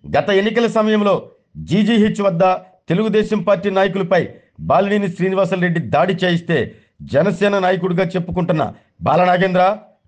గత ఎన్నికల సమయంలో జీజీహెచ్ వద్ద తెలుగుదేశం పార్టీ నాయకులపై బాలినేని శ్రీనివాసరెడ్డి దాడి చేయిస్తే జనసేన నాయకుడిగా చెప్పుకుంటున్న బాలనాగేంద్ర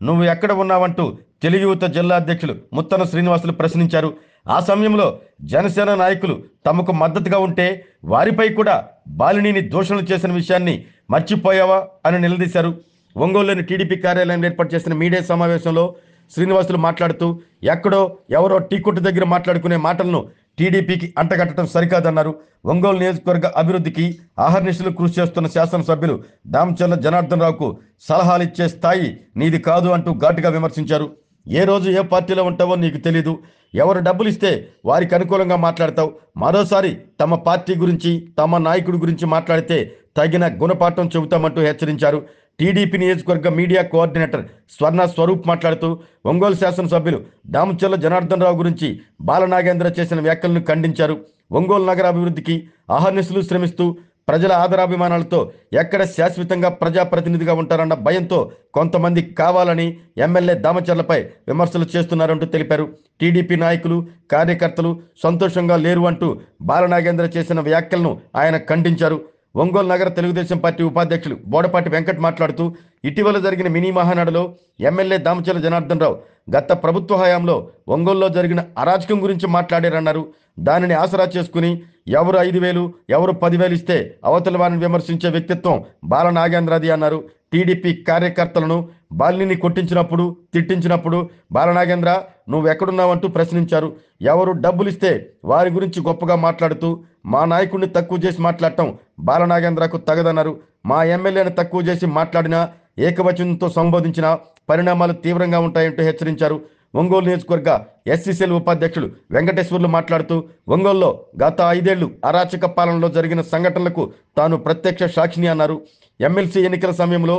నువ్వు ఎక్కడ ఉన్నావంటూ తెలుగు యువత జిల్లా అధ్యక్షులు ముత్తన శ్రీనివాసులు ప్రశ్నించారు. ఆ సమయంలో జనసేన నాయకులు తమకు మద్దతుగా ఉంటే వారిపై కూడా బాలినేని దూషణలు చేసిన విషయాన్ని మర్చిపోయావా అని నిలదీశారు. ఒంగోలులోని టీడీపీ కార్యాలయంలో ఏర్పాటు చేసిన మీడియా సమావేశంలో శ్రీనివాసులు మాట్లాడుతూ ఎక్కడో ఎవరో టీ కొట్టు దగ్గర మాట్లాడుకునే మాటలను టీడీపీకి అంటగట్టడం సరికాదన్నారు. ఒంగోలు నియోజకవర్గ అభివృద్ధికి ఆహర్నిశలు కృషి చేస్తున్న శాసనసభ్యులు దామచర్ల జనార్దన్ రావుకు సలహాలు ఇచ్చే స్థాయి నీది కాదు అంటూ ఘాటుగా విమర్శించారు. ఏ రోజు ఏ పార్టీలో ఉంటావో నీకు తెలీదు, ఎవరు డబ్బులు ఇస్తే వారికి అనుకూలంగా మాట్లాడతావు, మరోసారి తమ పార్టీ గురించి తమ నాయకుడి గురించి మాట్లాడితే తగిన గుణపాఠం చెబుతామంటూ హెచ్చరించారు. టీడీపీ నియోజకవర్గ మీడియా కోఆర్డినేటర్ స్వర్ణ స్వరూప్ మాట్లాడుతూ ఒంగోలు శాసనసభ్యులు దామచర్ల జనార్దన్ రావు గురించి బాలనాగేంద్ర చేసిన వ్యాఖ్యలను ఖండించారు. ఒంగోలు నగర అభివృద్ధికి అహర్నిశలు శ్రమిస్తూ ప్రజల ఆదరాభిమానాలతో ఎక్కడ శాశ్వతంగా ప్రజాప్రతినిధిగా ఉంటారన్న భయంతో కొంతమంది కావాలని ఎమ్మెల్యే దామచర్లపై విమర్శలు చేస్తున్నారంటూ తెలిపారు. టీడీపీ నాయకులు కార్యకర్తలు సంతోషంగా లేరు అంటూ బాలనాగేంద్ర చేసిన వ్యాఖ్యలను ఆయన ఖండించారు. ఒంగోలు నగర తెలుగుదేశం పార్టీ ఉపాధ్యక్షులు బోడపాటి వెంకట్ మాట్లాడుతూ ఇటీవల జరిగిన మినీ మహానాడులో ఎమ్మెల్యే దామచర్ల జనార్దన్ రావు గత ప్రభుత్వ హయాంలో ఒంగోలులో జరిగిన అరాచకం గురించి మాట్లాడారన్నారు. దానిని ఆసరా చేసుకుని ఎవరు 5,000 ఎవరు 10,000 ఇస్తే అవతల వారిని విమర్శించే వ్యక్తిత్వం బాలనాగేంద్రది అన్నారు. టీడీపీ కార్యకర్తలను బాలిని కొట్టించినప్పుడు తిట్టించినప్పుడు బాలనాగేంద్ర నువ్వెక్కడున్నావంటూ ప్రశ్నించారు. ఎవరు డబ్బులిస్తే వారి గురించి గొప్పగా మాట్లాడుతూ మా నాయకుడిని తక్కువ చేసి మాట్లాడటం బాలనాగేంద్రకు తగదన్నారు. మా ఎమ్మెల్యేని తక్కువ చేసి మాట్లాడినా ఏకవచనంతో సంబోధించిన పరిణామాలు తీవ్రంగా ఉంటాయంటూ హెచ్చరించారు. ఒంగోలు నియోజకవర్గ ఎస్సీసీఎల్ ఉపాధ్యక్షులు వెంకటేశ్వర్లు మాట్లాడుతూ ఒంగోలులో గత 5 ఏళ్లు అరాచక పాలనలో జరిగిన సంఘటనలకు తాను ప్రత్యక్ష సాక్షిని అన్నారు. ఎమ్మెల్సీ ఎన్నికల సమయంలో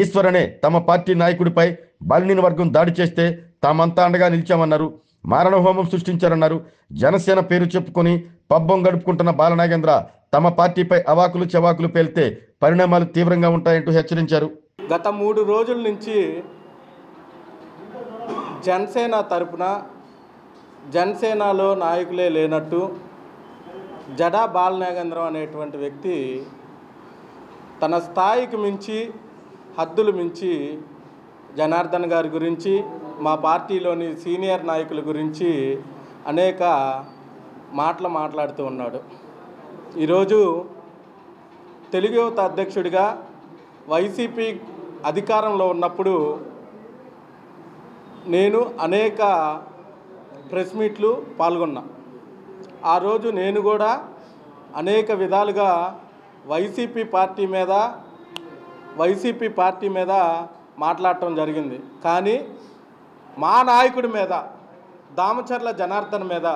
ఈశ్వర్ అనే తమ పార్టీ నాయకుడిపై బాలినేని వర్గం దాడి చేస్తే తామంతా అండగా నిలిచామన్నారు. మారణహోమం సృష్టించారన్నారు. జనసేన పేరు చెప్పుకొని పబ్బం గడుపుకుంటున్న బాలనాగేంద్ర తమ పార్టీపై అవాకులు చెవాకులు పేలితే పరిణామాలు తీవ్రంగా ఉంటాయంటూ హెచ్చరించారు. గత 3 రోజుల నుంచి జనసేన తరపున జనసేనలో నాయకులే లేనట్టు జడా బాలనాగేంద్రం అనేటువంటి వ్యక్తి తన స్థాయికి మించి హద్దులు మించి జనార్దన్ గారి గురించి మా పార్టీలోని సీనియర్ నాయకుల గురించి అనేక మాటలు మాట్లాడుతూ ఉన్నాడు. ఈరోజు తెలుగు యువత అధ్యక్షుడిగా వైసీపీ అధికారంలో ఉన్నప్పుడు నేను అనేక ప్రెస్ మీట్లు పాల్గొన్నా. ఆ రోజు నేను కూడా అనేక విధాలుగా వైసీపీ పార్టీ మీద మాట్లాడటం జరిగింది. కానీ మా నాయకుడి మీద దామచర్ల జనార్దన్ మీద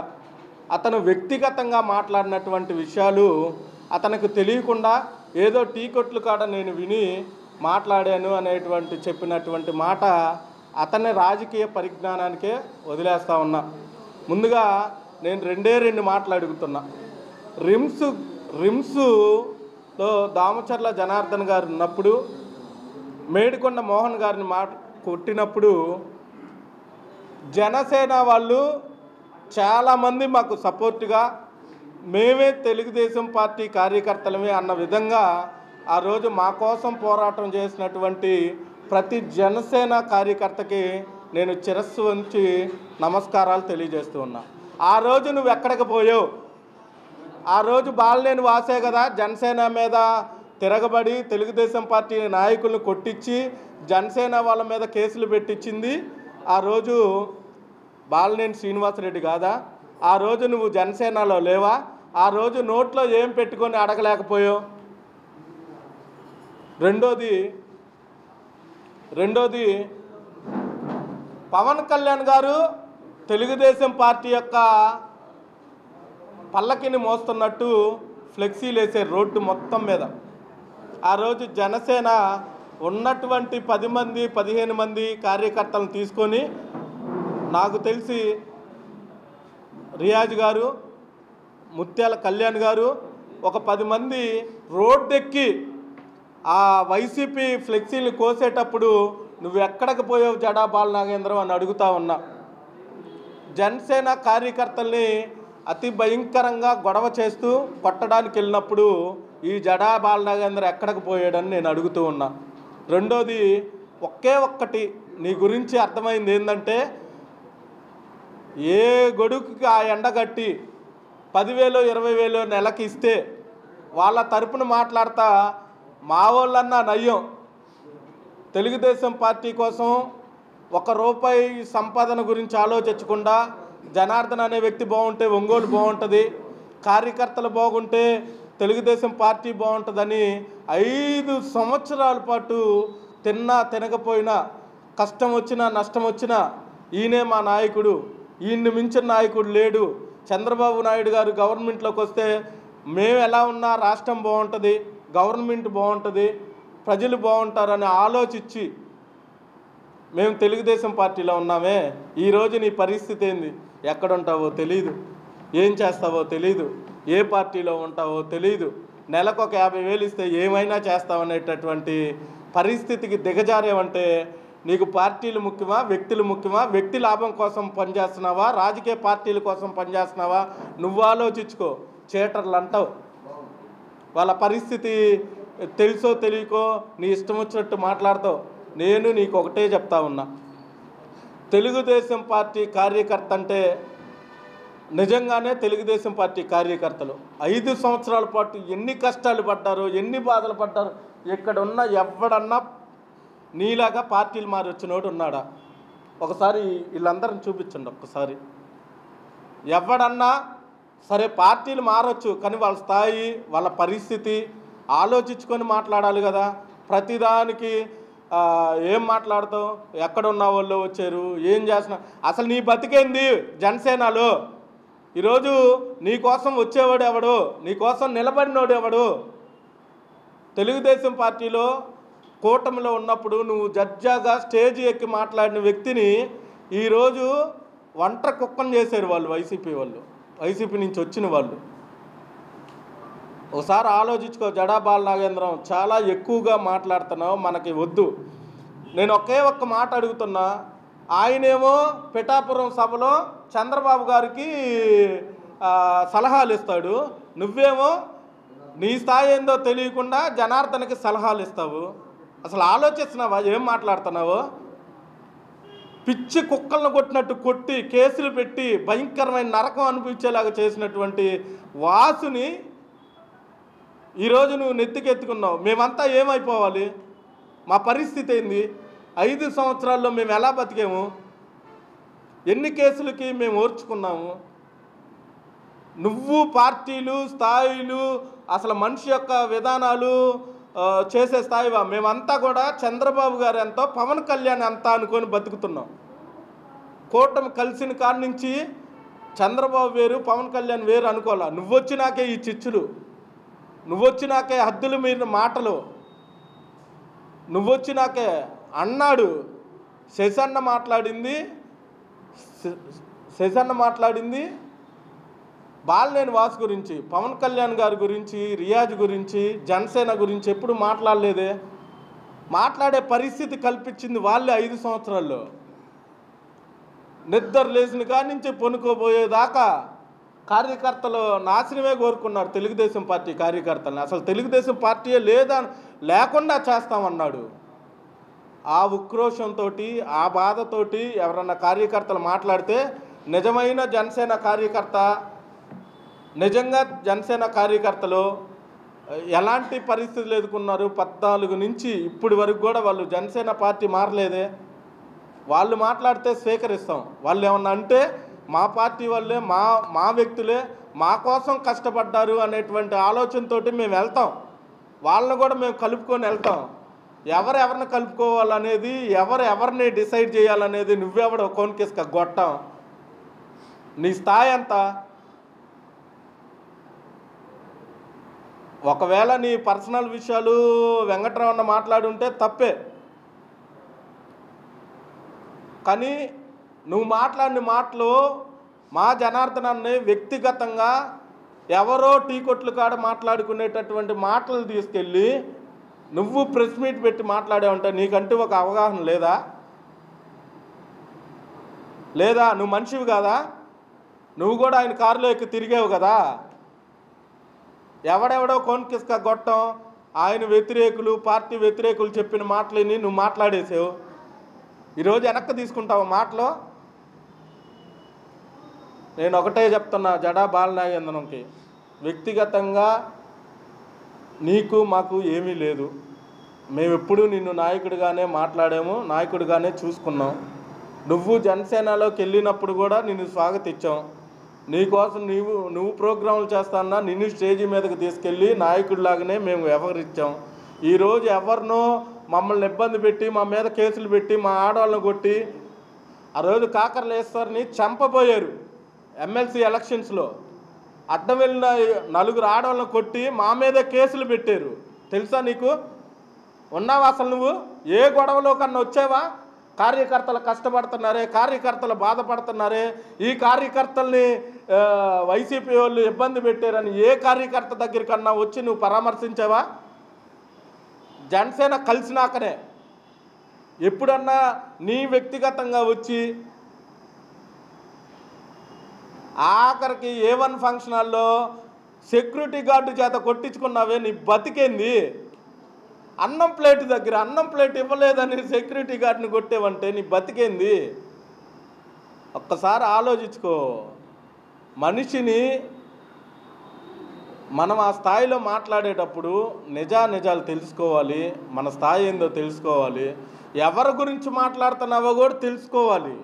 అతను వ్యక్తిగతంగా మాట్లాడినటువంటి విషయాలు అతనికి తెలియకుండా ఏదో టీ కొట్లు కాడ నేను విని మాట్లాడాను అనేటువంటి చెప్పినటువంటి మాట అతన్ని రాజకీయ పరిజ్ఞానానికే వదిలేస్తా ఉన్నా. ముందుగా నేను 2 మాటలు అడుగుతున్నా. రిమ్స్లో దామచర్ల జనార్దన్ గారు ఉన్నప్పుడు మేడికొండ మోహన్ గారిని కొట్టినప్పుడు జనసేన వాళ్ళు చాలామంది మాకు సపోర్టుగా మేమే తెలుగుదేశం పార్టీ కార్యకర్తలమే అన్న విధంగా ఆ రోజు మా కోసం పోరాటం చేసినటువంటి ప్రతి జనసేన కార్యకర్తకి నేను శిరస్సు వంచి నమస్కారాలు తెలియజేస్తూ ఉన్నా. ఆ రోజు నువ్వు ఎక్కడికి పోయావు? ఆ రోజు బాలినేని వాసే కదా జనసేన మీద తిరగబడి తెలుగుదేశం పార్టీ నాయకులను కొట్టించి జనసేన వాళ్ళ మీద కేసులు పెట్టించింది. ఆ రోజు బాలినేని శ్రీనివాసరెడ్డి కాదా? ఆ రోజు నువ్వు జనసేనలో లేవా? ఆ రోజు నోట్లో ఏం పెట్టుకొని అడగలేకపోయావు? రెండోది పవన్ కళ్యాణ్ గారు తెలుగుదేశం పార్టీ యొక్క పల్లకిని మోస్తున్నట్టు ఫ్లెక్సీలు వేసే రోడ్డు మొత్తం మీద ఆ రోజు జనసేన ఉన్నటువంటి 10 మంది 15 మంది కార్యకర్తలను తీసుకొని నాకు తెలిసి రియాజ్ గారు, ముత్యాల కళ్యాణ్ గారు ఒక 10 మంది రోడ్డెక్కి ఆ వైసీపీ ఫ్లెక్సీలు కోసేటప్పుడు నువ్వు ఎక్కడికి పోయావు జడా బాలనాగేంద్రం అని అడుగుతా ఉన్నా. జనసేన కార్యకర్తల్ని అతి భయంకరంగా గొడవ చేస్తూ కొట్టడానికి వెళ్ళినప్పుడు ఈ జడా బాలనాగేంద్ర ఎక్కడికి పోయాడని నేను అడుగుతూ ఉన్నా. రెండోది, ఒక్కటి నీ గురించి అర్థమైంది ఏంటంటే, ఏ గొడుగుకి ఆ ఎండగట్టి 10,000 20,000 నెలకి ఇస్తే వాళ్ళ తరపున మాట్లాడతా మా వాళ్ళన్నా నయ్యం. తెలుగుదేశం పార్టీ కోసం ₹1 సంపాదన గురించి ఆలోచించకుండా జనార్దన్ అనే వ్యక్తి బాగుంటే ఒంగోలు బాగుంటుంది, కార్యకర్తలు బాగుంటే తెలుగుదేశం పార్టీ బాగుంటుందని 5 సంవత్సరాల పాటు తిన్నా తినకపోయినా, కష్టం వచ్చినా నష్టం వచ్చినా ఈయనే మా నాయకుడు, ఈయన్ని మించిన నాయకుడు లేడు, చంద్రబాబు నాయుడు గారు గవర్నమెంట్లోకి వస్తే మేము ఎలా ఉన్నా రాష్ట్రం బాగుంటుంది, గవర్నమెంట్ బాగుంటుంది, ప్రజలు బాగుంటారని ఆలోచించి మేము తెలుగుదేశం పార్టీలో ఉన్నామే. ఈరోజు నీ పరిస్థితి ఏంది? ఎక్కడుంటావో తెలీదు, ఏం చేస్తావో తెలీదు, ఏ పార్టీలో ఉంటావో తెలీదు, నెలకు ఒక 50,000 ఇస్తే ఏమైనా చేస్తావనేటటువంటి పరిస్థితికి దిగజారేవంటే నీకు పార్టీలు ముఖ్యమా, వ్యక్తులు ముఖ్యమా? వ్యక్తి లాభం కోసం పనిచేస్తున్నావా, రాజకీయ పార్టీల కోసం పనిచేస్తున్నావా? నువ్వు ఆలోచించుకో. చేటర్లు అంటావు, వాళ్ళ పరిస్థితి తెలుసో తెలియకో నీ ఇష్టం వచ్చినట్టు మాట్లాడతావు. నేను నీకు ఒకటే చెప్తా ఉన్నా, తెలుగుదేశం పార్టీ కార్యకర్త అంటే నిజంగానే తెలుగుదేశం పార్టీ కార్యకర్తలు 5 సంవత్సరాల పాటు ఎన్ని కష్టాలు పడ్డారో, ఎన్ని బాధలు పడ్డారో. ఇక్కడ ఉన్న ఎవడన్నా నీలాగా పార్టీలు మారి వచ్చినోడు ఉన్నాడా? ఒకసారి వీళ్ళందరిని చూపించండి. ఒక్కసారి ఎవడన్నా సరే పార్టీలు మారచ్చు, కానీ వాళ్ళ స్థాయి, వాళ్ళ పరిస్థితి ఆలోచించుకొని మాట్లాడాలి కదా. ప్రతిదానికి ఏం మాట్లాడతావు? ఎక్కడున్న వాళ్ళు వచ్చారు, ఏం చేస్తున్నా? అసలు నీ బతికేంది జనసేనలో? ఈరోజు నీకోసం వచ్చేవాడు ఎవడు? నీకోసం నిలబడినోడు ఎవడు? తెలుగుదేశం పార్టీలో కూటమిలో ఉన్నప్పుడు నువ్వు జడ్జాగా స్టేజ్ ఎక్కి మాట్లాడిన వ్యక్తిని ఈరోజు ఒంటరి కుక్కను చేశారు వాళ్ళు, వైసీపీ నుంచి వచ్చిన వాళ్ళు. ఒకసారి ఆలోచించుకో. జడా బాలనాగేంద్రం, చాలా ఎక్కువగా మాట్లాడుతున్నావు, మనకి వద్దు. నేను ఒక్క మాట అడుగుతున్నా. ఆయనేమో పిఠాపురం సభలో చంద్రబాబు గారికి సలహాలు ఇస్తాడు, నువ్వేమో నీ స్థాయి ఏందో తెలియకుండా జనార్దన్కి సలహాలు ఇస్తావు. అసలు ఆలోచిస్తున్నావా ఏం మాట్లాడుతున్నావో? పిచ్చి కుక్కలను కొట్టినట్టు కొట్టి కేసులు పెట్టి భయంకరమైన నరకం అనిపించేలాగా చేసినటువంటి వాసుని ఈరోజు నువ్వు నెత్తికెత్తుకున్నావు. మేమంతా ఏమైపోవాలి? మా పరిస్థితి ఏంది? 5 సంవత్సరాల్లో మేము ఎలా బతికాము? ఎన్ని కేసులకి మేము ఓర్చుకున్నాము? నువ్వు పార్టీలు, స్థాయిలు, అసలు మనిషి యొక్క విధానాలు చేసే స్థాయివా? మేమంతా కూడా చంద్రబాబు గారు ఎంతో, పవన్ కళ్యాణ్ ఎంత అనుకొని బతుకుతున్నాం. కూటమి కలిసిన కాడి నుంచి చంద్రబాబు వేరు, పవన్ కళ్యాణ్ వేరు అనుకోవాలా. నువ్వొచ్చినాకే ఈ చిచ్చులు, నువ్వొచ్చినాకే హద్దులు మీరిన మాటలు, నువ్వొచ్చినాకే అన్నాడు. శశన్న మాట్లాడింది బాలినేని వాసు గురించి, పవన్ కళ్యాణ్ గారి గురించి, రియాజ్ గురించి, జనసేన గురించి ఎప్పుడు మాట్లాడలేదే. మాట్లాడే పరిస్థితి కల్పించింది వాళ్ళే 5 సంవత్సరాల్లో. నిద్ర లేచిన కాడి నుంచి పొనుకోబోయేదాకా కార్యకర్తలు నాశనమే కోరుకున్నారు. తెలుగుదేశం పార్టీ కార్యకర్తలని అసలు తెలుగుదేశం పార్టీయే లేకుండా చేస్తామన్నాడు. ఆ ఉక్రోషంతో, ఆ బాధతోటి ఎవరన్నా కార్యకర్తలు మాట్లాడితే నిజమైన జనసేన కార్యకర్త, నిజంగా జనసేన కార్యకర్తలు ఎలాంటి పరిస్థితులు ఎదుర్కొన్నారు? 14 నుంచి ఇప్పటి వరకు కూడా వాళ్ళు జనసేన పార్టీ మారలేదే. వాళ్ళు మాట్లాడితే స్వీకరిస్తాం. వాళ్ళు ఏమన్నా అంటే మా పార్టీ వాళ్ళే, మా వ్యక్తులే మా కోసం కష్టపడ్డారు అనేటువంటి ఆలోచనతో మేము వెళ్తాం. వాళ్ళని కూడా మేము కలుపుకొని వెళ్తాం. ఎవరిని కలుపుకోవాలనేది, ఎవరిని డిసైడ్ చేయాలనేది నువ్వెవడో కోన్కిస్క గొట్టం. నీ స్థాయి ఎంత? ఒకవేళ నీ పర్సనల్ విషయాలు వెంకటరమణ మాట్లాడుంటే తప్పే, కానీ నువ్వు మాట్లాడిన మాటలు మా జనార్దనాన్ని వ్యక్తిగతంగా ఎవరో టీ కొట్లు కాడ మాట్లాడుకునేటటువంటి మాటలు తీసుకెళ్ళి నువ్వు ప్రెస్ మీట్ పెట్టి మాట్లాడావంటే నీకంటూ ఒక అవగాహన లేదా? నువ్వు మనిషివి కాదా? నువ్వు కూడా ఆయన కారులో ఎక్కి తిరిగావు కదా. ఎవడెవడో కొనుకిస్క గొట్టం ఆయన వ్యతిరేకులు, పార్టీ వ్యతిరేకులు చెప్పిన మాటలని నువ్వు మాట్లాడేసావు. ఈరోజు వెనక్కి తీసుకుంటావు మాటలు. నేను ఒకటే చెప్తున్నా జడా బాలనాగేంద్రంకి, వ్యక్తిగతంగా నీకు మాకు ఏమీ లేదు. మేము ఎప్పుడూ నిన్ను నాయకుడిగానే మాట్లాడాము, నాయకుడిగానే చూసుకున్నాం. నువ్వు జనసేనలోకి వెళ్ళినప్పుడు కూడా నిన్ను స్వాగతించాం. నీకోసం నువ్వు ప్రోగ్రాంలు చేస్తాన్నా నిన్ను స్టేజీ మీదకి తీసుకెళ్ళి నాయకుడిలాగానే మేము వ్యవహరించాం. ఈరోజు ఎవరినో మమ్మల్ని ఇబ్బంది పెట్టి మా మీద కేసులు పెట్టి మా ఆడవాళ్ళని కొట్టి ఆ రోజు కాకర్లేశ్వర్ని చంపబోయారు ఎమ్మెల్సీ ఎలక్షన్స్లో. అడ్డం వెళ్ళిన 4 ఆడవాళ్ళని కొట్టి మా మీద కేసులు పెట్టారు. తెలుసా నీకు? ఉన్నావా అసలు నువ్వు? ఏ గొడవలో కన్నా వచ్చావా? కార్యకర్తలు కష్టపడుతున్నారే, కార్యకర్తలు బాధపడుతున్నారే, ఈ కార్యకర్తల్ని వైసీపీ వాళ్ళు ఇబ్బంది పెట్టారని ఏ కార్యకర్త దగ్గర కన్నా వచ్చి నువ్వు పరామర్శించావా? జనసేన కలిసినాకనే ఎప్పుడన్నా నీ వ్యక్తిగతంగా వచ్చి ఆఖరికి A1 ఫంక్షన్ హాల్లో సెక్యూరిటీ గార్డు చేత కొట్టించుకున్నావే, నీ బతికేంది? అన్నం ప్లేట్ దగ్గర అన్నం ప్లేట్ ఇవ్వలేదని సెక్యూరిటీ గార్డుని కొట్టేవంటే నీ బతికేంది? ఒక్కసారి ఆలోచించుకో. మనిషిని మనం ఆ స్థాయిలో మాట్లాడేటప్పుడు నిజాలు తెలుసుకోవాలి, మన స్థాయి ఏందో తెలుసుకోవాలి, ఎవరి గురించి మాట్లాడుతున్నావో కూడా తెలుసుకోవాలి.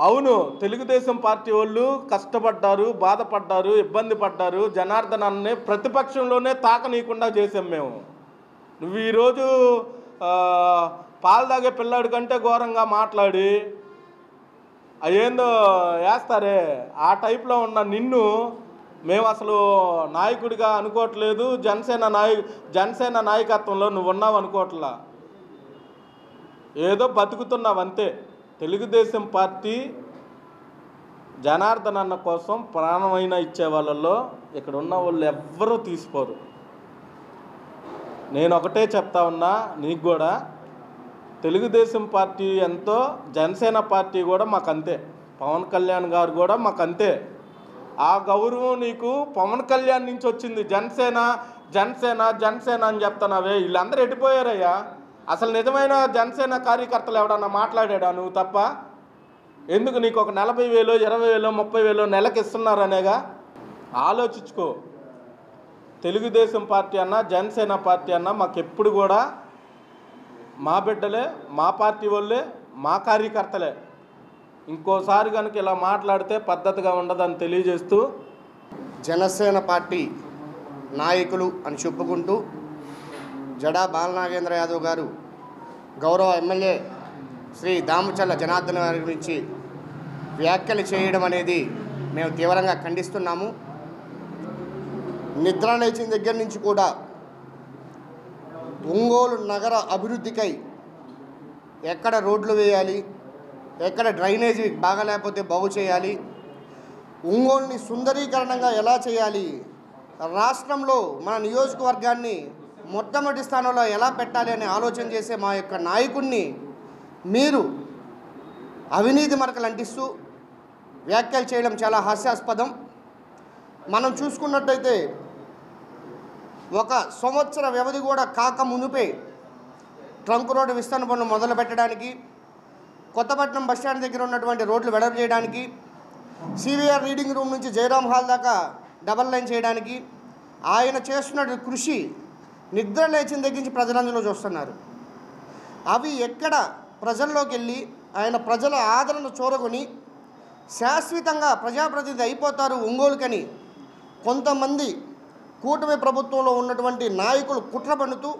అవును, తెలుగుదేశం పార్టీ వాళ్ళు కష్టపడ్డారు, బాధపడ్డారు, ఇబ్బంది పడ్డారు. జనార్దనాన్ని ప్రతిపక్షంలోనే తాకనీయకుండా చేసాం మేము. నువ్వు ఈరోజు పాలు తాగే పిల్లాడి కంటే ఘోరంగా మాట్లాడి అదేందో వేస్తారే ఆ టైప్లో ఉన్న నిన్ను మేము అసలు నాయకుడిగా అనుకోవట్లేదు. జనసేన నాయకత్వంలో నువ్వు ఉన్నావు అనుకోవట్లా. ఏదో బతుకుతున్నావు అంతే. తెలుగుదేశం పార్టీ జనార్దన్ అన్న కోసం ప్రాణమైనా ఇచ్చే వాళ్ళల్లో ఇక్కడ ఉన్న వాళ్ళు ఎవ్వరూ తీసిపోరు. నేను ఒకటే చెప్తా ఉన్నా నీకు కూడా, తెలుగుదేశం పార్టీ ఎంతో జనసేన పార్టీ కూడా మాకంతే, పవన్ కళ్యాణ్ గారు కూడా మాకంతే. ఆ గౌరవం నీకు పవన్ కళ్యాణ్ నుంచి వచ్చింది. జనసేన జనసేన జనసేన అని చెప్తున్నావే, వీళ్ళందరూ ఎట్టిపోయారయ్యా? అసలు నిజమైన జనసేన కార్యకర్తలు ఎవడన్నా మాట్లాడా నువ్వు తప్ప? ఎందుకు నీకు ఒక 40,000, 20,000, 30,000 నెలకి ఇస్తున్నారనేగా? ఆలోచించుకో. తెలుగుదేశం పార్టీ అన్నా జనసేన పార్టీ అన్నా మాకెప్పుడు కూడా మా బిడ్డలే, మా పార్టీ వాళ్ళే, మా కార్యకర్తలే. ఇంకోసారి కనుక ఇలా మాట్లాడితే పద్ధతిగా ఉండదని తెలియజేస్తూ, జనసేన పార్టీ నాయకులు అని చెప్పుకుంటూ జడా బాలనాగేంద్ర యాదవ్ గారు గౌరవ ఎమ్మెల్యే శ్రీ దామచర్ల జనార్దన్ గారి గురించి వ్యాఖ్యలు చేయడం అనేది మేము తీవ్రంగా ఖండిస్తున్నాము. నిద్ర లేచిన దగ్గర నుంచి కూడా ఒంగోలు నగర అభివృద్ధికై ఎక్కడ రోడ్లు వేయాలి, ఎక్కడ డ్రైనేజీ బాగాలేకపోతే బాగు చేయాలి, ఒంగోలుని సుందరీకరణంగా ఎలా చేయాలి, రాష్ట్రంలో మన నియోజకవర్గాన్ని మొట్టమొదటి స్థానంలో ఎలా పెట్టాలి అని ఆలోచన చేసే మా యొక్క నాయకుడిని మీరు అవినీతి మరకలు అంటిస్తూ వ్యాఖ్యలు చేయడం చాలా హాస్యాస్పదం. మనం చూసుకున్నట్టయితే 1 సంవత్సర వ్యవధి కూడా కాక మునుపే ట్రంక్ రోడ్డు విస్తరణ పనులు మొదలు పెట్టడానికి, కొత్తపట్నం బస్టాండ్ దగ్గర ఉన్నటువంటి రోడ్లు వెడల్పు చేయడానికి, సివిఆర్ రీడింగ్ రూమ్ నుంచి జయరామ్ హాల్ దాకా డబల్ లైన్ చేయడానికి ఆయన చేస్తున్న కృషి నిద్ర లేచిన దగ్గర నుంచి ప్రజలందరూ చూస్తున్నారు. అవి ఎక్కడ ప్రజల్లోకి వెళ్ళి ఆయన ప్రజల ఆదరణ చూరగొని శాశ్వతంగా ప్రజాప్రతినిధి అయిపోతారు ఒంగోలుకని కొంతమంది కూటమి ప్రభుత్వంలో ఉన్నటువంటి నాయకులు కుట్ర పన్నుతూ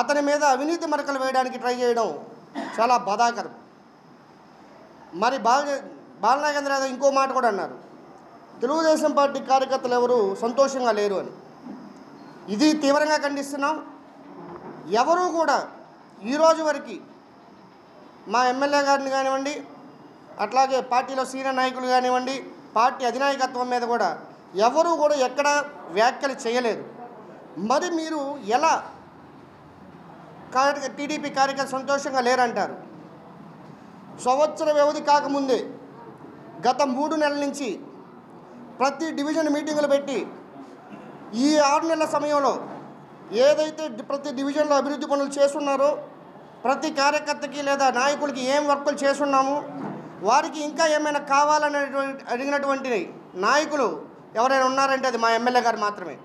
అతని మీద అవినీతి మరకలు వేయడానికి ట్రై చేయడం చాలా బాధాకరం. మరి బాలనాగేంద్ర యాదవ్ ఇంకో మాట కూడా అన్నారు, తెలుగుదేశం పార్టీ కార్యకర్తలు ఎవరు సంతోషంగా లేరు అని. ఇది తీవ్రంగా ఖండిస్తున్నాం. ఎవరూ కూడా ఈరోజు వరకు మా ఎమ్మెల్యే గారిని కానివ్వండి, అట్లాగే పార్టీలో సీనియర్ నాయకులు కానివ్వండి, పార్టీ అధినాయకత్వం మీద కూడా ఎవరూ కూడా ఎక్కడ వ్యాఖ్యలు చేయలేదు. మరి మీరు ఎలా టీడీపీ కార్యకర్తలు సంతోషంగా లేరంటారు? సంవత్సర వ్యవధి కాకముందే గత 3 నెలల నుంచి ప్రతి డివిజన్ మీటింగులు పెట్టి ఈ 6 నెలల సమయంలో ఏదైతే ప్రతి డివిజన్లో అభివృద్ధి పనులు చేస్తున్నారో ప్రతి కార్యకర్తకి లేదా నాయకులకి ఏం వర్కులు చేస్తున్నాము, వారికి ఇంకా ఏమైనా కావాలని అడిగినటువంటి నాయకులు ఎవరైనా ఉన్నారంటే అది మా ఎమ్మెల్యే గారు మాత్రమే.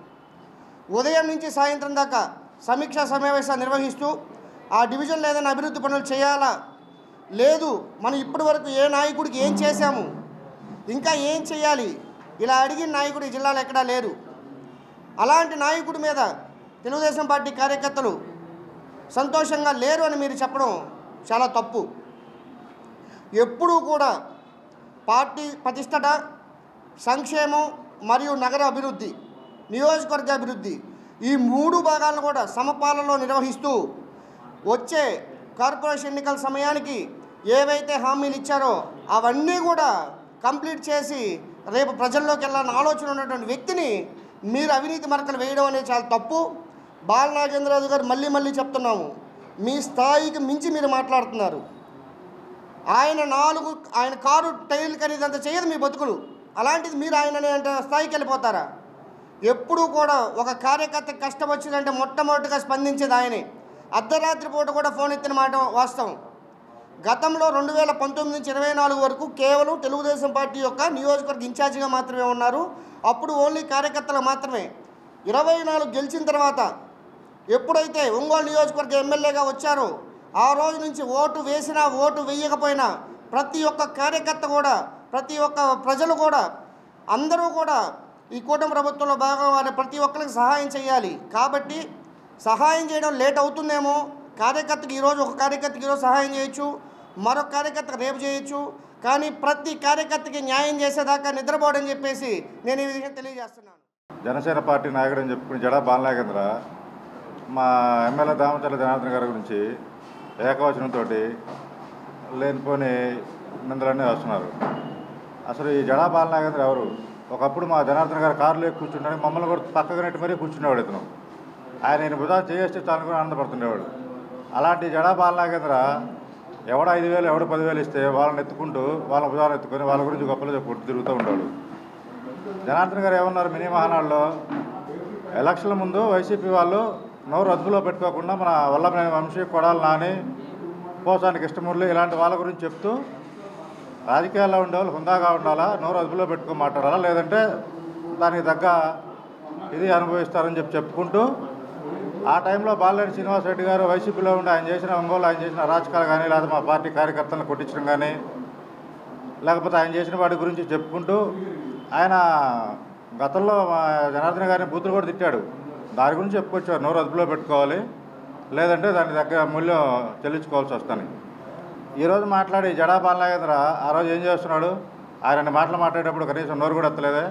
ఉదయం నుంచి సాయంత్రం దాకా సమీక్షా సమావేశాలు నిర్వహిస్తూ ఆ డివిజన్లో ఏదైనా అభివృద్ధి పనులు చేయాలా, లేదు మనం ఇప్పటి వరకు ఏ నాయకుడికి ఏం చేశాము, ఇంకా ఏం చేయాలి, ఇలా అడిగిన నాయకుడు ఈ జిల్లాలో ఎక్కడా లేరు. అలాంటి నాయకుడి మీద తెలుగుదేశం పార్టీ కార్యకర్తలు సంతోషంగా లేరు అని మీరు చెప్పడం చాలా తప్పు. ఎప్పుడూ కూడా పార్టీ ప్రతిష్టత, సంక్షేమం మరియు నగర అభివృద్ధి, నియోజకవర్గ అభివృద్ధి ఈ 3 భాగాలను కూడా సమపాలనలో నిర్వహిస్తూ వచ్చే కార్పొరేషన్ ఎన్నికల సమయానికి ఏవైతే హామీలు ఇచ్చారో అవన్నీ కూడా కంప్లీట్ చేసి రేపు ప్రజల్లోకి వెళ్ళాలని ఆలోచన ఉన్నటువంటి వ్యక్తిని మీరు అవినీతి మరకలు వేయడం అనేది చాలా తప్పు. బాలనాగేంద్రరాజు గారు మళ్ళీ చెప్తున్నాము, మీ స్థాయికి మించి మీరు మాట్లాడుతున్నారు. ఆయన కారు టైర్లు ఖరీదంత చేయదు మీ బతుకులు, అలాంటిది మీరు ఆయన స్థాయికి వెళ్ళిపోతారా? ఎప్పుడూ కూడా ఒక కార్యకర్త కష్టం వచ్చిందంటే మొట్టమొదటిగా స్పందించేది ఆయనే. అర్ధరాత్రి పూట కూడా ఫోన్ ఎత్తిన మాట వాస్తవం. గతంలో 2019 నుంచి 24 వరకు కేవలం తెలుగుదేశం పార్టీ యొక్క నియోజకవర్గ ఇన్ఛార్జిగా మాత్రమే ఉన్నారు. అప్పుడు ఓన్లీ కార్యకర్తలు మాత్రమే. 24 గెలిచిన తర్వాత ఎప్పుడైతే ఒంగోలు నియోజకవర్గ ఎమ్మెల్యేగా వచ్చారో ఆ రోజు నుంచి ఓటు వేసినా ఓటు వేయకపోయినా ప్రతి ఒక్క కార్యకర్త కూడా, ప్రతి ఒక్క ప్రజలు కూడా, అందరూ కూడా ఈ కూటమి ప్రభుత్వంలో భాగం వారి ప్రతి ఒక్కరికి సహాయం చేయాలి. కాబట్టి సహాయం చేయడం లేట్ అవుతుందేమో, కార్యకర్తకి ఈరోజు ఒక కార్యకర్తకి ఈరోజు సహాయం చేయొచ్చు, మరొక కార్యకర్తకు రేపు చేయొచ్చు, కానీ ప్రతి కార్యకర్తకి న్యాయం చేసేదాకా నిద్రపోవడం చెప్పేసి నేను ఈ విషయం తెలియజేస్తున్నాను. జనసేన పార్టీ నాయకుడు అని చెప్పుకుని జడా బాలనాగేంద్ర మా ఎమ్మెల్యే దామచర్ల జనార్దన్ గారి గురించి ఏకవచనంతో లేనిపోని నిందలన్నీ వస్తున్నారు. అసలు ఈ జడా బాలనాగేంద్ర ఎవరు? ఒకప్పుడు మా జనార్దన్ గారు కారులో కూర్చుంటానికి మమ్మల్ని కూడా పక్కగా నెట్టి మరీ కూర్చునేవాడు. ఇతను ఆయన భుజాలు చేస్తే తాను కూడా ఆనందపడుతుండేవాడు. అలాంటి జడా బాలనాగేంద్ర ఎవడ 5,000 ఎవడ 10,000 ఇస్తే వాళ్ళని ఎత్తుకుంటూ వాళ్ళ భుజాలు ఎత్తుకొని వాళ్ళ గురించి గొప్పలు చెప్పుకుంటూ తిరుగుతూ ఉంటాడు. జనార్దన్ గారు ఏమన్నారు మినీ మహానాడులో, ఎలక్షన్ల ముందు వైసీపీ వాళ్ళు నోరు అదుపులో పెట్టుకోకుండా మన వల్లభనేని వంశీ, కొడాలి నాని, పోసాని కృష్ణమూర్తి ఇలాంటి వాళ్ళ గురించి చెప్తూ రాజకీయాల్లో ఉండేవాళ్ళు హుందాగా ఉండాలా, నోరు అదుపులో పెట్టుకొని మాట్లాడాలా, లేదంటే దానికి తగ్గ ఇది అనుభవిస్తారని చెప్పుకుంటూ ఆ టైంలో బాలినేని శ్రీనివాసరెడ్డి గారు వైసీపీలో ఉండి ఆయన చేసిన ఒంగోలు ఆయన చేసిన అరాచకాలు కానీ, లేకపోతే మా పార్టీ కార్యకర్తలను కొట్టించడం కానీ, లేకపోతే ఆయన చేసిన వాటి గురించి చెప్పుకుంటూ ఆయన గతంలో మా జనార్దన్ గారిని బూతులు కూడా తిట్టాడు. దాని గురించి చెప్పుకొచ్చారు, నోరు అదుపులో పెట్టుకోవాలి, లేదంటే దాని దగ్గర మూల్యం చెల్లించుకోవాల్సి వస్తుంది. ఈరోజు మాట్లాడి జడా బాలనాగేంద్ర ఆ రోజు ఏం చేస్తున్నాడు? ఆయన మాటలు మాట్లాడేటప్పుడు కనీసం నోరు కూడా ఎత్తలేదే.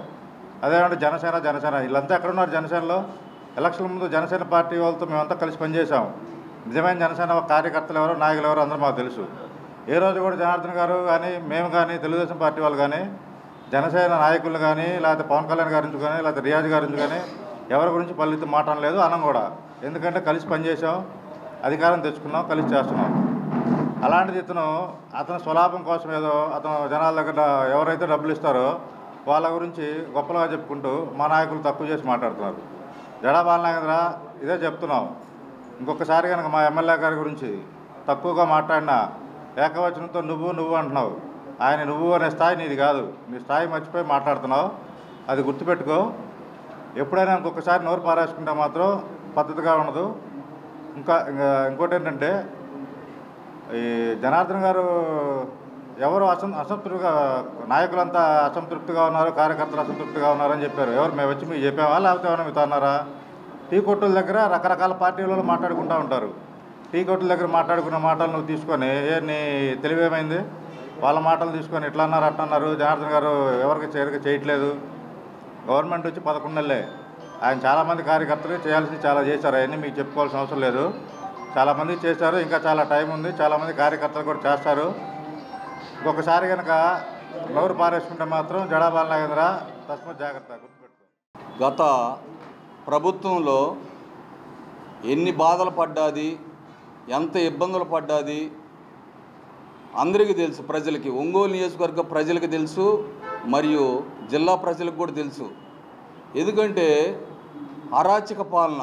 అదేమంటే జనసేన వీళ్ళంతా ఎక్కడున్నారు? జనసేనలో ఎలక్షన్ ముందు జనసేన పార్టీ వాళ్ళతో మేమంతా కలిసి పనిచేసాం. నిజమైన జనసేన కార్యకర్తలు ఎవరో, నాయకులు ఎవరో అందరూ మాకు తెలుసు. ఏ రోజు కూడా జనార్దన్ గారు కానీ, మేము కానీ, తెలుగుదేశం పార్టీ వాళ్ళు కానీ, జనసేన నాయకులు కానీ, లేకపోతే పవన్ కళ్యాణ్ గారి నుంచి కానీ, లేకపోతే రియాజ్ గారి నుంచి కానీ ఎవరి గురించి పల్లెత్తు మాట్లాడడం లేదు, అనం కూడా. ఎందుకంటే కలిసి పనిచేసాం, అధికారం తెచ్చుకున్నాం, కలిసి చేస్తున్నాం. అలాంటిది అతను స్వలాభం కోసం ఏదో అతను జనాల దగ్గర ఎవరైతే డబ్బులు ఇస్తారో వాళ్ళ గురించి గొప్పగా చెప్పుకుంటూ మా నాయకులు తక్కువ చేసి మాట్లాడుతున్నారు. జడా బాలనాగేంద్ర ఇదే చెప్తున్నాం, ఇంకొకసారి కనుక మా ఎమ్మెల్యే గారి గురించి తక్కువగా మాట్లాడినా ఏకవచనంతో నువ్వు అంటున్నావు. ఆయన నువ్వు అనే స్థాయి నీది కాదు, నీ స్థాయి మర్చిపోయి మాట్లాడుతున్నావు, అది గుర్తుపెట్టుకో. ఎప్పుడైనా ఇంకొకసారి నోరు పారేసుకుంటే మాత్రం పద్ధతిగా ఉండదు. ఇంకోటి ఏంటంటే, ఈ జనార్దన్ గారు ఎవరు అసంతృప్తిగా, నాయకులంతా అసంతృప్తిగా ఉన్నారు, కార్యకర్తలు అసంతృప్తిగా ఉన్నారని చెప్పారు. ఎవరు మేము వచ్చి మీకు చెప్పామా, లేకపోతే ఏమైనా మీతో అన్నారా? టీ కొట్టుల దగ్గర రకరకాల పార్టీలలో మాట్లాడుకుంటూ ఉంటారు. టీ కొట్టుల దగ్గర మాట్లాడుకున్న మాటలు నువ్వు తీసుకొని నీ తెలివేమైంది? వాళ్ళ మాటలు తీసుకొని ఇట్లా అన్నారు అట్లా అన్నారు. జనార్దన్ గారు ఎవరికి చేయట్లేదు. గవర్నమెంట్ వచ్చి 11 నెలలే. ఆయన చాలామంది కార్యకర్తలు చేయాల్సింది చాలా చేశారు. అవన్నీ మీకు చెప్పుకోవాల్సిన అవసరం లేదు. చాలామంది చేశారు, ఇంకా చాలా టైం ఉంది. చాలామంది కార్యకర్తలు కూడా చేస్తారు. ఇంకొకసారి కనుక నోరు పారేసుకుంటే మాత్రం జడా బాలనాగేంద్ర తస్మత్ జాగ్రత్త, గుర్తుపెట్టుకో. గత ప్రభుత్వంలో ఎన్ని బాధలు పడ్డాది, ఎంత ఇబ్బందులు పడ్డాది, అందరికీ తెలుసు, ప్రజలకి, ఒంగోలు నియోజకవర్గ ప్రజలకు తెలుసు, మరియు జిల్లా ప్రజలకు కూడా తెలుసు. ఎందుకంటే అరాచక పాలన,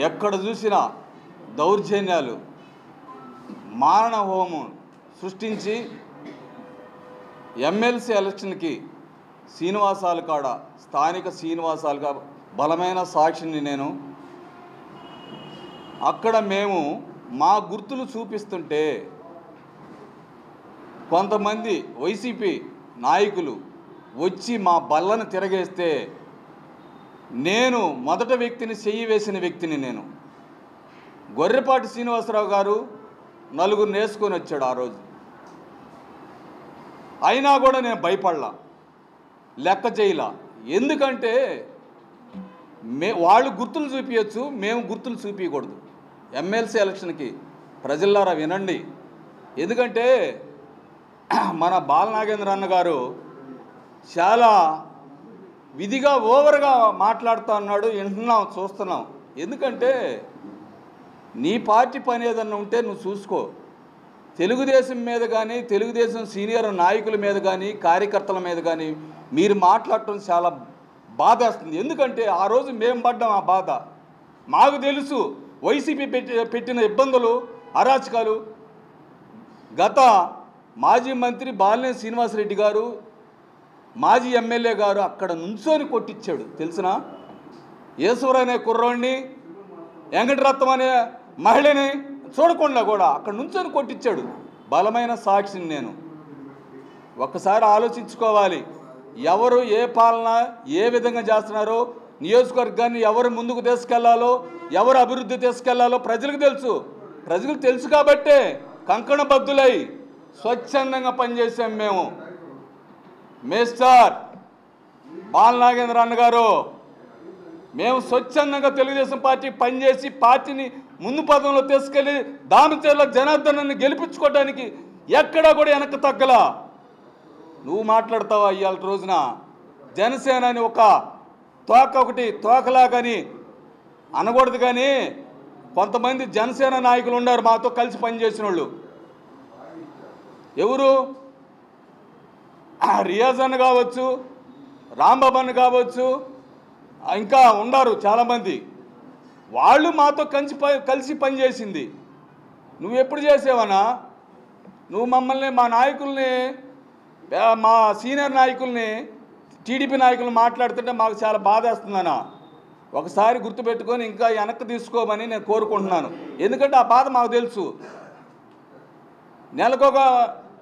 ఎక్కడ చూసినా దౌర్జన్యాలు, మారణ హోమం సృష్టించి ఎమ్మెల్సీ ఎలక్షన్కి శ్రీనివాసాల కాడ, స్థానిక శ్రీనివాసాలుగా బలమైన సాక్షిని నేను. అక్కడ మేము మా గుర్తులు చూపిస్తుంటే కొంతమంది వైసీపీ నాయకులు వచ్చి మా బల్లను తిరగేస్తే నేను మొదట వ్యక్తిని, చెయ్యి వేసిన వ్యక్తిని నేను. గొర్రెపాటి శ్రీనివాసరావు గారు నలుగురు నేసుకొని వచ్చాడు ఆ రోజు. అయినా కూడా నేను భయపడలా, లెక్క చేయలా. ఎందుకంటే వాళ్ళు గుర్తులు చూపించచ్చు, మేము గుర్తులు చూపించకూడదు. ఎమ్మెల్సీ ఎలక్షన్కి ప్రజలారా వినండి. ఎందుకంటే మన బాలనాగేంద్ర అన్న గారు చాలా విధిగా ఓవర్గా మాట్లాడుతూ ఉన్నాడు, వింటున్నాం, చూస్తున్నాం. ఎందుకంటే నీ పార్టీ పని ఏదన్నా ఉంటే నువ్వు చూసుకో. తెలుగుదేశం మీద కానీ, తెలుగుదేశం సీనియర్ నాయకుల మీద కానీ, కార్యకర్తల మీద కానీ మీరు మాట్లాడటం చాలా బాధేస్తుంది. ఎందుకంటే ఆ రోజు మేము పడ్డాం ఆ బాధ. మాకు తెలుసు వైసీపీ పెట్టిన ఇబ్బందులు, అరాచకాలు. గత మాజీ మంత్రి బాలినేని శ్రీనివాసరెడ్డి గారు, మాజీ ఎమ్మెల్యే గారు అక్కడ నుంచొని కొట్టించాడు తెలుసునా. ఈశ్వర్ అనే కుర్రోడిని, వెంకటరత్నం అనే మహిళని చూడకుండా కూడా అక్కడ నుంచొని కొట్టించాడు. బలమైన సాక్షిని నేను. ఒక్కసారి ఆలోచించుకోవాలి, ఎవరు ఏ పాలన ఏ విధంగా చేస్తున్నారో, నియోజకవర్గాన్ని ఎవరు ముందుకు తీసుకెళ్లాలో, ఎవరు అభివృద్ధి తీసుకెళ్లాలో ప్రజలకు తెలుసు. ప్రజలకు తెలుసు కాబట్టే కంకణబద్దులై స్వచ్ఛందంగా పనిచేసాం మేము. మిస్టర్ బాలనాగేంద్ర అన్న గారు, మేము స్వచ్ఛందంగా తెలుగుదేశం పార్టీ పనిచేసి పార్టీని ముందు పదంలో తీసుకెళ్ళి దామచర్ల జనార్దనాన్ని గెలిపించుకోవడానికి ఎక్కడా కూడా వెనక్కి తగ్గలా. నువ్వు మాట్లాడతావా ఇవాళ రోజున జనసేన అని ఒక తోక, ఒకటి తోకలాగని అనకూడదు, కానీ కొంతమంది జనసేన నాయకులు ఉన్నారు మాతో కలిసి పనిచేసిన వాళ్ళు. ఎవరు? రియాజ్ అన్న కావచ్చు, రాంబాబు అన్న కావచ్చు, ఇంకా ఉన్నారు చాలామంది. వాళ్ళు మాతో కలిసి పనిచేసింది. నువ్వు ఎప్పుడు చేసావనా? నువ్వు మమ్మల్ని, మా నాయకుల్ని, మా సీనియర్ నాయకుల్ని, టీడీపీ నాయకులు మాట్లాడుతుంటే మాకు చాలా బాధేస్తుందన్నా. ఒకసారి గుర్తుపెట్టుకొని ఇంకా వెనక్కి తీసుకోమని నేను కోరుకుంటున్నాను. ఎందుకంటే ఆ బాధ మాకు తెలుసు. నెలకొక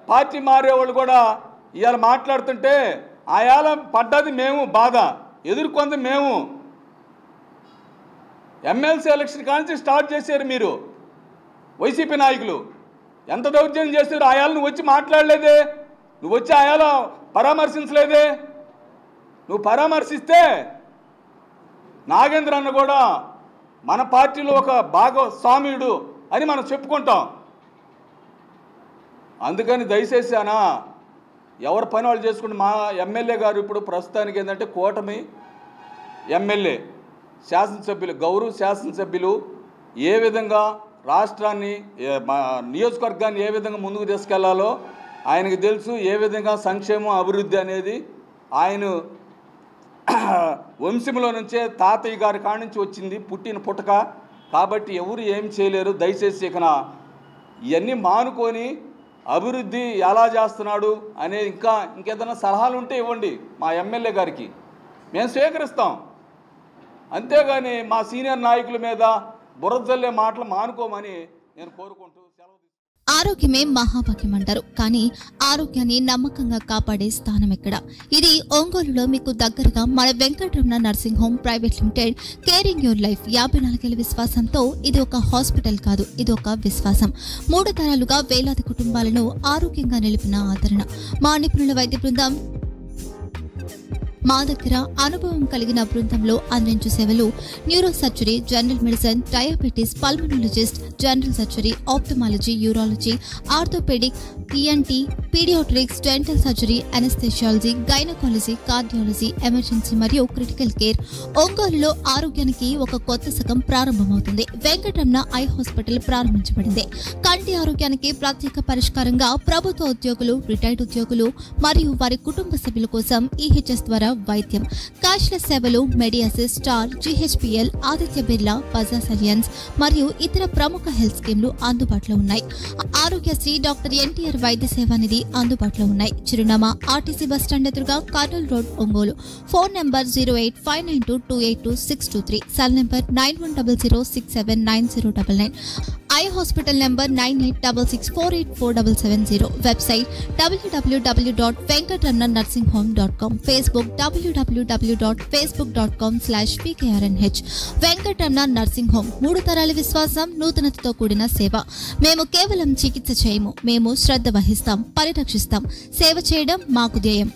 పార్టీ మారేవాళ్ళు కూడా ఇవాళ మాట్లాడుతుంటే ఆయాల పడ్డది మేము, బాధ ఎదుర్కొంది మేము. ఎమ్మెల్సీ ఎలక్షన్ కానించి స్టార్ట్ చేశారు మీరు వైసీపీ నాయకులు. ఎంత దౌర్జన్యం చేశారు. ఆయాలు నువ్వు వచ్చి మాట్లాడలేదే, నువ్వు వచ్చి ఆయాల పరామర్శించలేదే. నువ్వు పరామర్శిస్తే నాగేంద్ర అన్న కూడా మన పార్టీలో ఒక భాగస్వామ్యుడు అని మనం చెప్పుకుంటాం. అందుకని దయచేసి అన్న, ఎవరి పని వాళ్ళు చేసుకుంటే, మా ఎమ్మెల్యే గారు ఇప్పుడు ప్రస్తుతానికి ఏంటంటే కూటమి ఎమ్మెల్యే, శాసనసభ్యులు, గౌరవ శాసనసభ్యులు ఏ విధంగా రాష్ట్రాన్ని, నియోజకవర్గాన్ని ఏ విధంగా ముందుకు తీసుకెళ్లాలో ఆయనకు తెలుసు. ఏ విధంగా సంక్షేమం, అభివృద్ధి అనేది ఆయన వంశంలో నుంచే, తాతయ్య గారి కాడి నుంచి వచ్చింది, పుట్టిన పుట్టక. కాబట్టి ఎవరు ఏం చేయలేరు. దయచేసి ఇకన ఇవన్నీ మానుకొని అభివృద్ధి ఎలా చేస్తున్నాడు అనే ఇంకేదైనా సలహాలు ఉంటే ఇవ్వండి మా ఎమ్మెల్యే గారికి, మేము స్వీకరిస్తాం. అంతేగాని మా సీనియర్ నాయకుల మీద బురదల్లే మాటలు మానుకోమని నేను కోరుకుంటూ సెలవు. ఆరోగ్యమే మహాభాగ్యం అంటారు, కానీ ఆరోగ్యాన్ని నమ్మకంగా కాపాడే స్థానం ఎక్కడ? ఇది ఒంగోలులో మీకు దగ్గరగా మన Venkataramana nursing home private limited. Caring your life 54 ఏళ్ల విశ్వాసంతో ఇది ఒక హాస్పిటల్ కాదు, ఇది ఒక విశ్వాసం. 3 తరాలుగా వేలాది కుటుంబాలను ఆరోగ్యంగా నిలిపిన ఆదరణ. మా నిపుణుల వైద్య బృందం మా దగ్గర అనుభవం కలిగిన బృందంలో అందించే సేవలు neuro surgery, general medicine, diabetes, pulmonologist, general surgery, ophthalmology, urology, orthopaedic, ENT, paediatrics, dental surgery, anaesthesiology, gynaecology, cardiology, emergency మరియు క్రిటికల్ కేర్. ఒంగోలులో ఆరోగ్యానికి ఒక కొత్త శకం ప్రారంభమవుతుంది. వెంకటరమణ ఐ హాస్పిటల్ ప్రారంభించబడింది. కంటి ఆరోగ్యానికి ప్రత్యేక పరిష్కారంగా ప్రభుత్వ ఉద్యోగులు, రిటైర్డ్ ఉద్యోగులు మరియు వారి కుటుంబ సభ్యుల కోసం ఈహెచ్ఎస్ ద్వారా వైద్యం, క్యాష్లెస్ సేవలు, మెడియాసిస్, స్టార్, జీహెచ్పిఎల్, ఆదిత్య బిర్లా, బజాజ్ అలియన్స్ మరియు ఇతర ప్రముఖ హెల్త్ స్కీమ్లు అందుబాటులో ఉన్నాయి. ఆరోగ్యశ్రీ, డాక్టర్ ఎన్టీఆర్ వైద్య సేవా నిధి అందుబాటులో ఉన్నాయి. చిరునామా ఆర్టీసీ బస్టాండ్ ఎదురుగా, Kurnool road, Ongole. Phone number 08592282623, cell number 9100679099, eye hospital number 9866484770, website www.venkatramannursing.com, Facebook www.facebook.com/pkrnh. Venkataramana nursing home, 3 తరాల విశ్వాసం, నూతనతతో కూడిన సేవ. మేము కేవలం చికిత్స చేయము, మేము శ్రద్ధ వహిస్తాం, పరిరక్షిస్తాం. సేవ చేయడం మాకు ధ్యేయం.